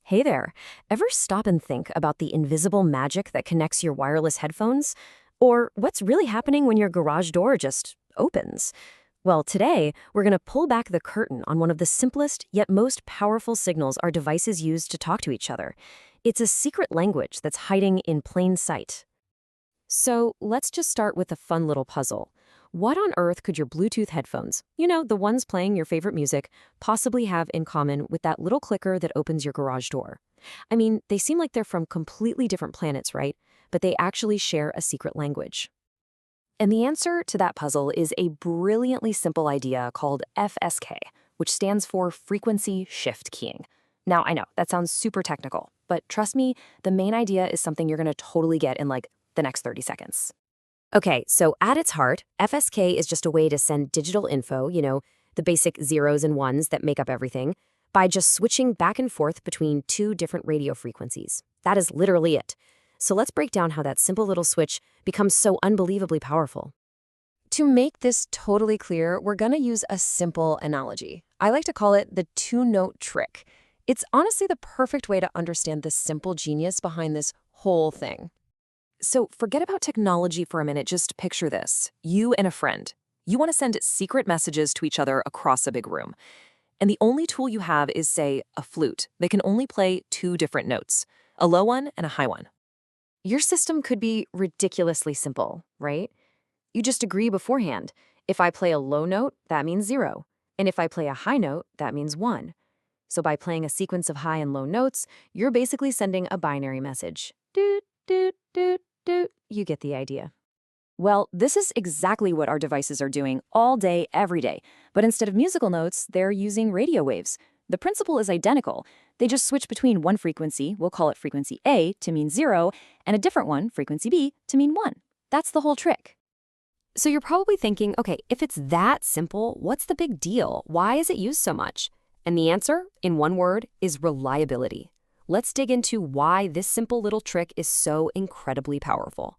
Hey there. Ever stop and think about the invisible magic that connects your wireless headphones? Or what's really happening when your garage door just opens? Well, today, we're going to pull back the curtain on one of the simplest yet most powerful signals our devices use to talk to each other. It's a secret language that's hiding in plain sight. So let's just start with a fun little puzzle. What on earth could your Bluetooth headphones, the ones playing your favorite music, possibly have in common with that little clicker that opens your garage door? I mean, they seem like they're from completely different planets, right? But they actually share a secret language. And the answer to that puzzle is a brilliantly simple idea called FSK, which stands for frequency shift keying. Now, I know that sounds super technical, but trust me, the main idea is something you're going to totally get in like the next 30 seconds. Okay, so at its heart, FSK is just a way to send digital info, the basic zeros and ones that make up everything, by just switching back and forth between two different radio frequencies. That is literally it. So let's break down how that simple little switch becomes so unbelievably powerful. To make this totally clear, we're going to use a simple analogy. I like to call it the two-note trick. It's honestly the perfect way to understand the simple genius behind this whole thing. So forget about technology for a minute, just picture this. You and a friend. You want to send secret messages to each other across a big room. And the only tool you have is, say, a flute. They can only play two different notes, a low one and a high one. Your system could be ridiculously simple, right? You just agree beforehand. If I play a low note, that means 0. And if I play a high note, that means 1. So by playing a sequence of high and low notes, you're basically sending a binary message. Doot, doot, doot. You get the idea. Well, this is exactly what our devices are doing all day, every day. But instead of musical notes, they're using radio waves. The principle is identical. They just switch between one frequency, we'll call it frequency A, to mean 0, and a different one, frequency B, to mean 1. That's the whole trick. So you're probably thinking, okay, if it's that simple, what's the big deal? Why is it used so much? And the answer, in one word, is reliability. Let's dig into why this simple little trick is so incredibly powerful.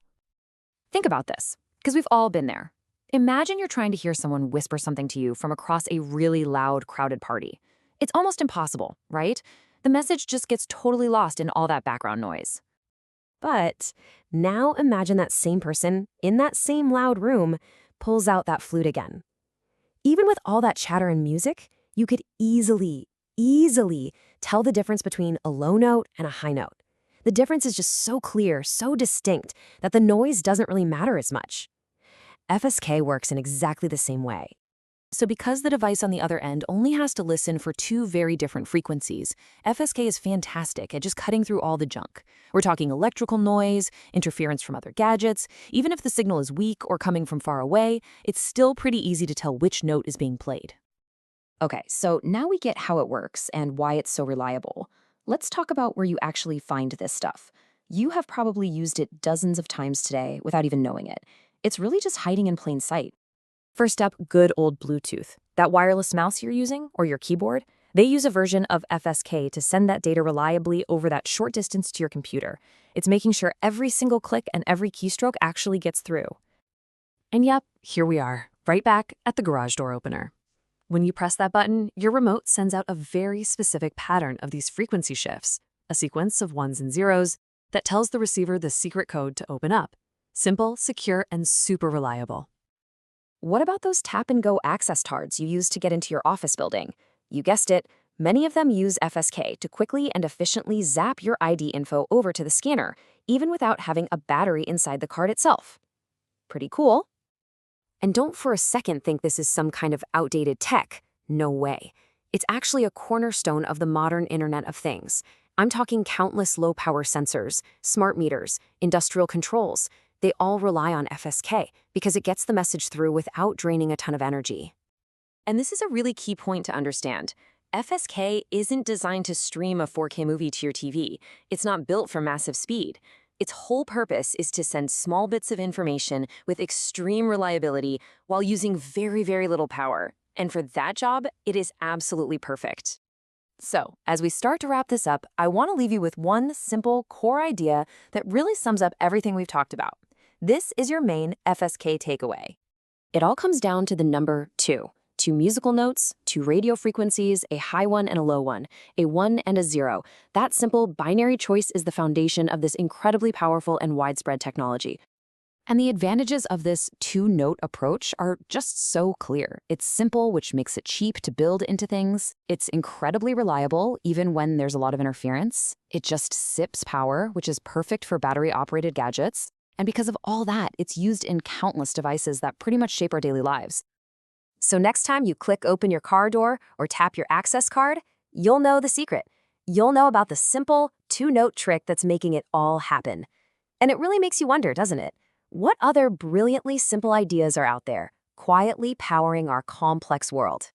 Think about this, because we've all been there. Imagine you're trying to hear someone whisper something to you from across a really loud, crowded party. It's almost impossible, right? The message just gets totally lost in all that background noise. But now imagine that same person in that same loud room pulls out that flute again. Even with all that chatter and music, you could easily tell the difference between a low note and a high note. The difference is just so clear, so distinct, that the noise doesn't really matter as much. FSK works in exactly the same way. So because the device on the other end only has to listen for two very different frequencies, FSK is fantastic at just cutting through all the junk. We're talking electrical noise, interference from other gadgets. Even if the signal is weak or coming from far away, it's still pretty easy to tell which note is being played. Okay, so now we get how it works and why it's so reliable. Let's talk about where you actually find this stuff. You have probably used it dozens of times today without even knowing it. It's really just hiding in plain sight. First up, good old Bluetooth. That wireless mouse you're using, or your keyboard, they use a version of FSK to send that data reliably over that short distance to your computer. It's making sure every single click and every keystroke actually gets through. And yep, here we are, right back at the garage door opener. When you press that button, your remote sends out a very specific pattern of these frequency shifts, a sequence of ones and zeros that tells the receiver the secret code to open up. Simple, secure, and super reliable. What about those tap-and-go access cards you use to get into your office building? You guessed it, many of them use FSK to quickly and efficiently zap your ID info over to the scanner, even without having a battery inside the card itself. Pretty cool. And don't for a second think this is some kind of outdated tech. No way. It's actually a cornerstone of the modern Internet of Things. I'm talking countless low-power sensors, smart meters, industrial controls. They all rely on FSK because it gets the message through without draining a ton of energy. And this is a really key point to understand. FSK isn't designed to stream a 4K movie to your TV. It's not built for massive speed. Its whole purpose is to send small bits of information with extreme reliability while using very, very little power. And for that job, it is absolutely perfect. So, as we start to wrap this up, I want to leave you with one simple core idea that really sums up everything we've talked about. This is your main FSK takeaway. It all comes down to the number 2. 2 musical notes, 2 radio frequencies, a high one and a low one, a 1 and a 0. That simple binary choice is the foundation of this incredibly powerful and widespread technology. And the advantages of this two-note approach are just so clear. It's simple, which makes it cheap to build into things. It's incredibly reliable, even when there's a lot of interference. It just sips power, which is perfect for battery-operated gadgets. And because of all that, it's used in countless devices that pretty much shape our daily lives. So next time you click open your car door or tap your access card, you'll know the secret. You'll know about the simple two-note trick that's making it all happen. And it really makes you wonder, doesn't it? What other brilliantly simple ideas are out there, quietly powering our complex world?